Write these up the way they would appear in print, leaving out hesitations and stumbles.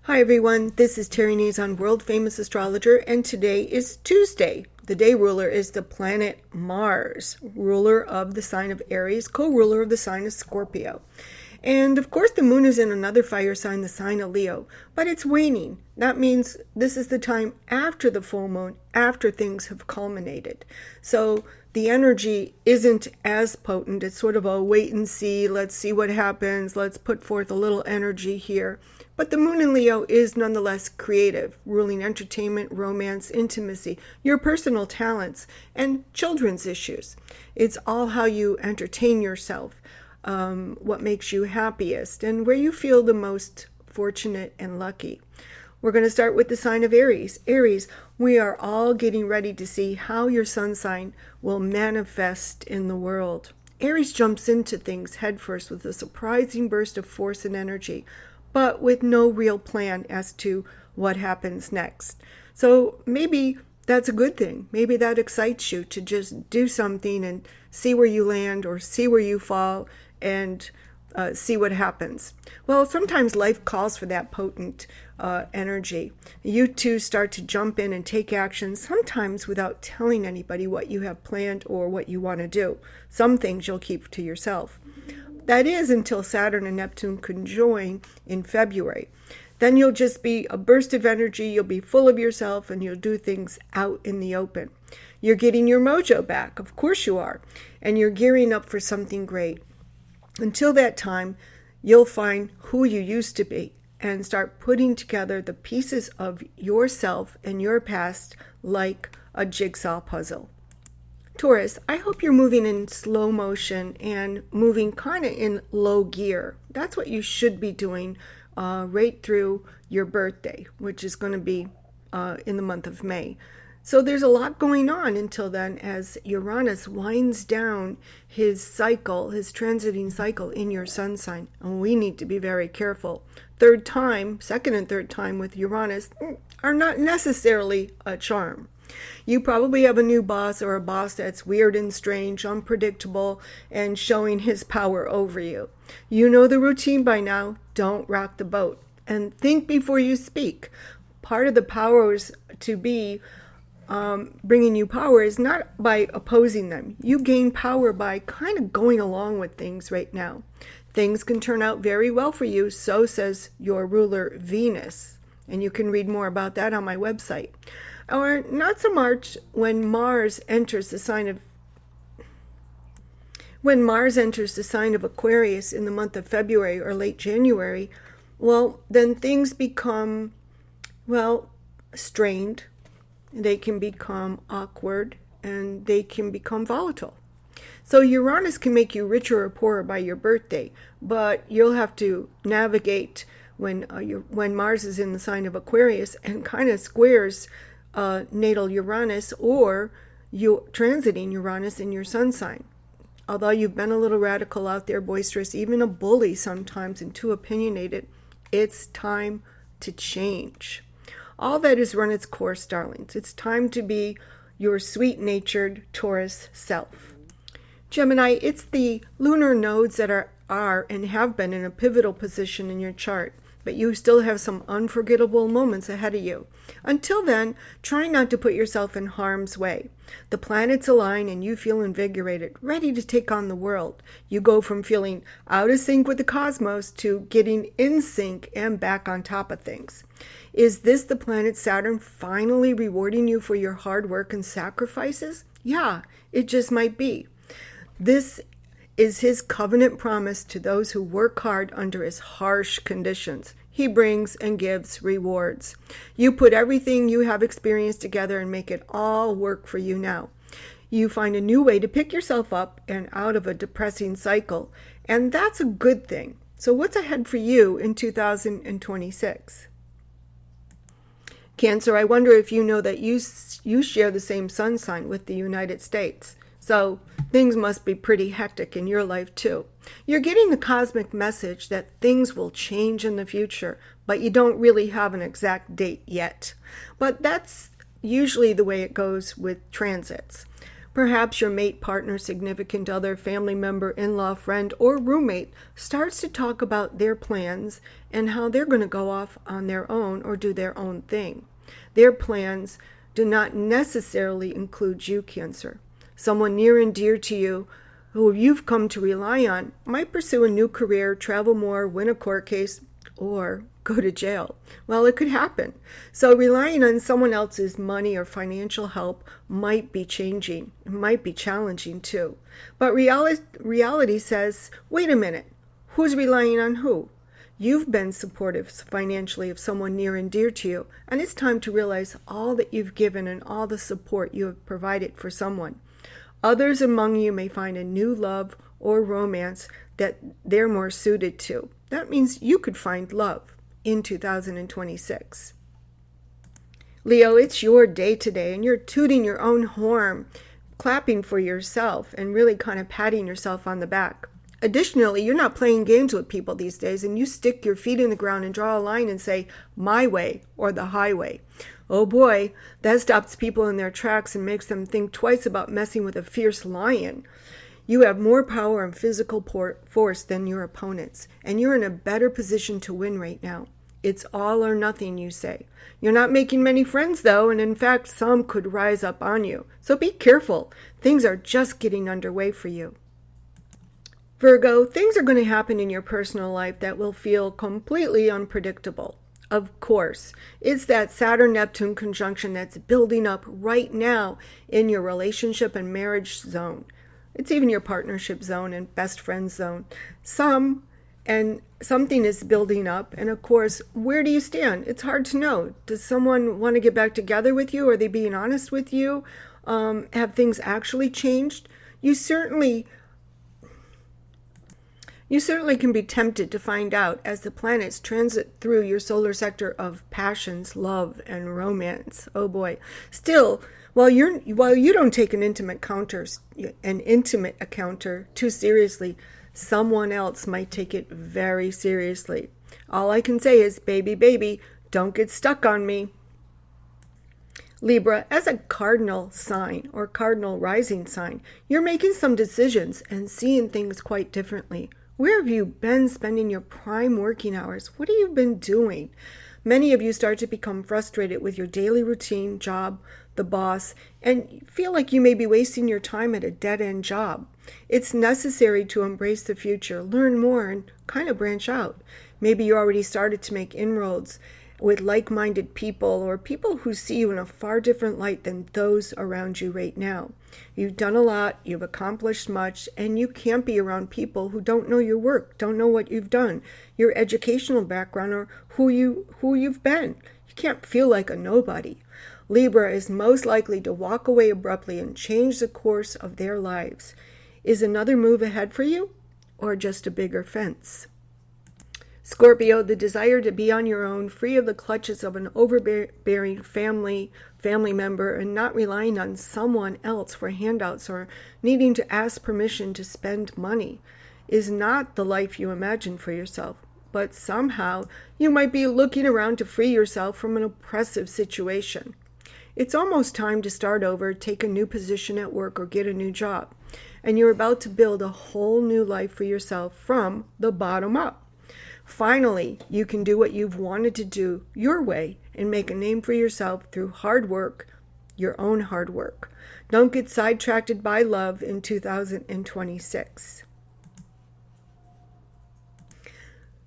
Hi everyone, this is Terry Nazon, world famous astrologer, and today is Tuesday. The day ruler is the planet Mars, ruler of the sign of Aries, co-ruler of the sign of Scorpio. And of course the moon is in another fire sign, the sign of Leo, but it's waning. That means this is the time after the full moon, after things have culminated. So the energy isn't as potent. It's sort of a wait and see, let's see what happens, let's put forth a little energy here. But the moon in Leo is nonetheless creative, ruling entertainment, romance, intimacy, your personal talents, and children's issues. It's all how you entertain yourself, what makes you happiest, and where you feel the most fortunate and lucky. We're going to start with the sign of Aries. Aries, we are all getting ready to see how your sun sign will manifest in the world. Aries jumps into things headfirst with a surprising burst of force and energy, but with no real plan as to what happens next. So maybe that's a good thing. Maybe that excites you to just do something and see where you land or see where you fall and see what happens. Well, sometimes life calls for that potent energy. You too start to jump in and take action, sometimes without telling anybody what you have planned or what you want to do. Some things you'll keep to yourself. That is until Saturn and Neptune conjoin in February. Then you'll just be a burst of energy, you'll be full of yourself, and you'll do things out in the open. You're getting your mojo back, of course you are, and you're gearing up for something great. Until that time, you'll find who you used to be and start putting together the pieces of yourself and your past like a jigsaw puzzle. Taurus, I hope you're moving in slow motion and moving kind of in low gear. That's what you should be doing right through your birthday, which is going to be in the month of May. So there's a lot going on until then as Uranus winds down his cycle, his transiting cycle in your sun sign. And we need to be very careful. Second and third time with Uranus are not necessarily a charm. You probably have a new boss or a boss that's weird and strange, unpredictable, and showing his power over you. You know the routine by now. Don't rock the boat. And think before you speak. Part of the powers to be bringing you power is not by opposing them. You gain power by kind of going along with things right now. Things can turn out very well for you, so says your ruler Venus. And you can read more about that on my website. Or not so much when Mars enters the sign of Aquarius in the month of February or late January, well, then things become, strained. They can become awkward and they can become volatile. So Uranus can make you richer or poorer by your birthday, but you'll have to navigate when Mars is in the sign of Aquarius and kind of squares natal Uranus, or you transiting Uranus in your sun sign. Although you've been a little radical out there, boisterous, even a bully sometimes, and too opinionated, it's time to change. All that has run its course, darlings. It's time to be your sweet-natured Taurus self. Gemini, it's the lunar nodes that are and have been in a pivotal position in your chart, but you still have some unforgettable moments ahead of you. Until then, try not to put yourself in harm's way. The planets align and you feel invigorated, ready to take on the world. You go from feeling out of sync with the cosmos to getting in sync and back on top of things. Is this the planet Saturn finally rewarding you for your hard work and sacrifices? Yeah, it just might be. This is his covenant promise to those who work hard under his harsh conditions. He brings and gives rewards. You put everything you have experienced together and make it all work for you now. You find a new way to pick yourself up and out of a depressing cycle, and that's a good thing. So what's ahead for you in 2026? Cancer, I wonder if you know that you share the same sun sign with the United States. So things must be pretty hectic in your life too. You're getting the cosmic message that things will change in the future, but you don't really have an exact date yet. But that's usually the way it goes with transits. Perhaps your mate, partner, significant other, family member, in-law, friend, or roommate starts to talk about their plans and how they're going to go off on their own or do their own thing. Their plans do not necessarily include you, Cancer. Someone near and dear to you who you've come to rely on might pursue a new career, travel more, win a court case, or go to jail. Well, it could happen. So relying on someone else's money or financial help might be changing. It might be challenging too. But reality says, wait a minute, who's relying on who? You've been supportive financially of someone near and dear to you, and it's time to realize all that you've given and all the support you have provided for someone. Others among you may find a new love or romance that they're more suited to. That means you could find love in 2026. Leo, it's your day today, and you're tooting your own horn, clapping for yourself, and really kind of patting yourself on the back. Additionally, you're not playing games with people these days, and you stick your feet in the ground and draw a line and say, my way or the highway. Oh boy, that stops people in their tracks and makes them think twice about messing with a fierce lion. You have more power and physical force than your opponents, and you're in a better position to win right now. It's all or nothing, you say. You're not making many friends, though, and in fact, some could rise up on you. So be careful. Things are just getting underway for you. Virgo, things are going to happen in your personal life that will feel completely unpredictable. Of course, it's that Saturn-Neptune conjunction that's building up right now in your relationship and marriage zone. It's even your partnership zone and best friend zone. Something is building up, and of course, where do you stand? It's hard to know. Does someone want to get back together with you? Are they being honest with you? Have things actually changed? You certainly can be tempted to find out as the planets transit through your solar sector of passions, love, and romance. Oh boy. Still, while you don't take an intimate encounter too seriously, someone else might take it very seriously. All I can say is, baby, don't get stuck on me. Libra, as a cardinal sign or cardinal rising sign, you're making some decisions and seeing things quite differently. Where have you been spending your prime working hours? What have you been doing? Many of you start to become frustrated with your daily routine, job, the boss, and feel like you may be wasting your time at a dead-end job. It's necessary to embrace the future, learn more, and kind of branch out. Maybe you already started to make inroads with like-minded people or people who see you in a far different light than those around you right now. You've done a lot, you've accomplished much, and you can't be around people who don't know your work, don't know what you've done, your educational background, or who you've been. You can't feel like a nobody. Libra is most likely to walk away abruptly and change the course of their lives. Is another move ahead for you, or just a bigger fence? Scorpio, the desire to be on your own, free of the clutches of an overbearing family member, and not relying on someone else for handouts or needing to ask permission to spend money, is not the life you imagine for yourself. But somehow, you might be looking around to free yourself from an oppressive situation. It's almost time to start over, take a new position at work, or get a new job. And you're about to build a whole new life for yourself from the bottom up. Finally, you can do what you've wanted to do your way and make a name for yourself through hard work, your own hard work. Don't get sidetracked by love in 2026.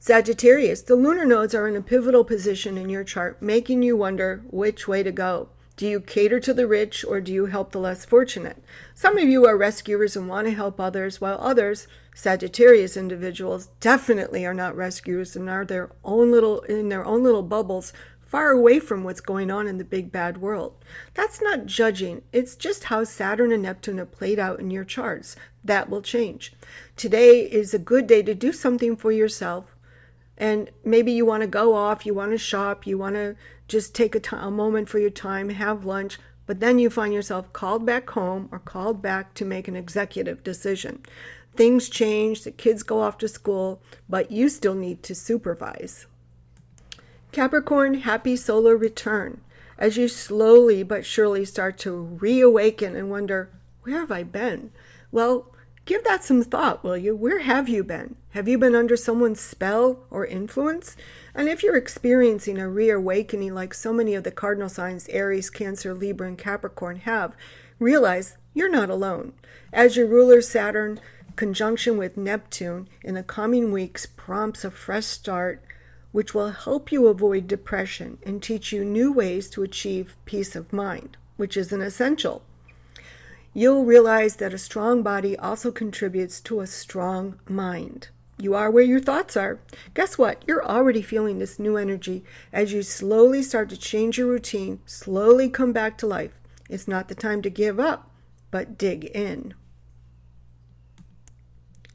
Sagittarius, the lunar nodes are in a pivotal position in your chart, making you wonder which way to go. Do you cater to the rich, or do you help the less fortunate? Some of you are rescuers and want to help others, while others, Sagittarius individuals, definitely are not rescuers and are in their own little bubbles, far away from what's going on in the big bad world. That's not judging. It's just how Saturn and Neptune have played out in your charts. That will change. Today is a good day to do something for yourself. And maybe you want to go off, you want to shop, you want to just take a moment for your time, have lunch, but then you find yourself called back home or called back to make an executive decision. Things change, the kids go off to school, but you still need to supervise. Capricorn, happy solar return. As you slowly but surely start to reawaken and wonder, Where have I been? Well, give that some thought, will you? Where have you been? Have you been under someone's spell or influence? And if you're experiencing a reawakening like so many of the cardinal signs Aries, Cancer, Libra, and Capricorn have, realize you're not alone. As your ruler Saturn, conjunction with Neptune in the coming weeks prompts a fresh start, which will help you avoid depression and teach you new ways to achieve peace of mind, which is an essential. You'll realize that a strong body also contributes to a strong mind. You are where your thoughts are. Guess what? You're already feeling this new energy as you slowly start to change your routine, slowly come back to life. It's not the time to give up, but dig in.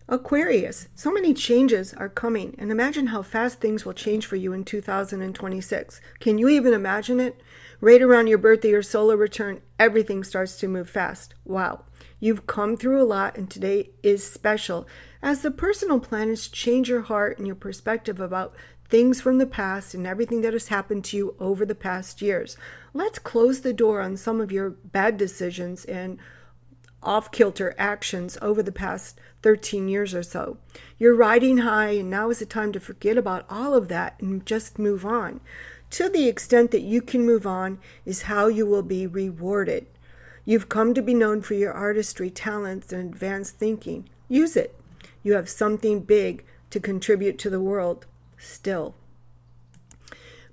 Aquarius, so many changes are coming, and imagine how fast things will change for you in 2026. Can you even imagine it? Right around your birthday or solar return, everything starts to move fast. Wow, you've come through a lot, and today is special as the personal planets change your heart and your perspective about things from the past and everything that has happened to you over the past years. Let's close the door on some of your bad decisions and off-kilter actions over the past 13 years or so. You're riding high, and now is the time to forget about all of that and just move on. To the extent that you can move on is how you will be rewarded. You've come to be known for your artistry, talents, and advanced thinking. Use it. You have something big to contribute to the world still.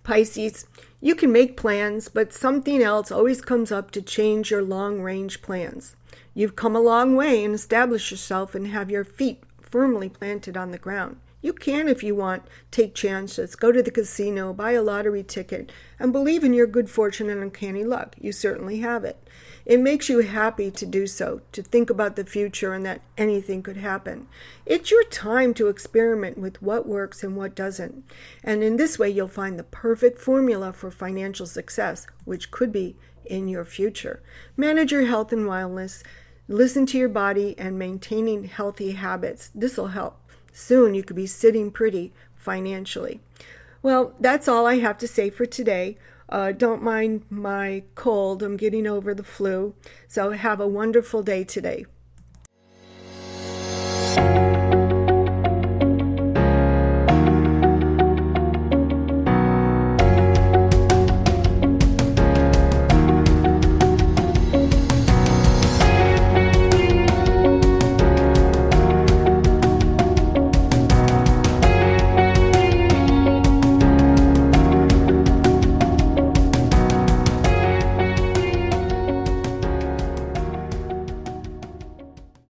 Pisces, you can make plans, but something else always comes up to change your long-range plans. You've come a long way and established yourself and have your feet firmly planted on the ground. You can, if you want, take chances, go to the casino, buy a lottery ticket, and believe in your good fortune and uncanny luck. You certainly have it. It makes you happy to do so, to think about the future and that anything could happen. It's your time to experiment with what works and what doesn't. And in this way, you'll find the perfect formula for financial success, which could be in your future. Manage your health and wellness. Listen to your body and maintaining healthy habits. This will help. Soon you could be sitting pretty financially. Well, that's all I have to say for today. Don't mind my cold. I'm getting over the flu. So have a wonderful day today.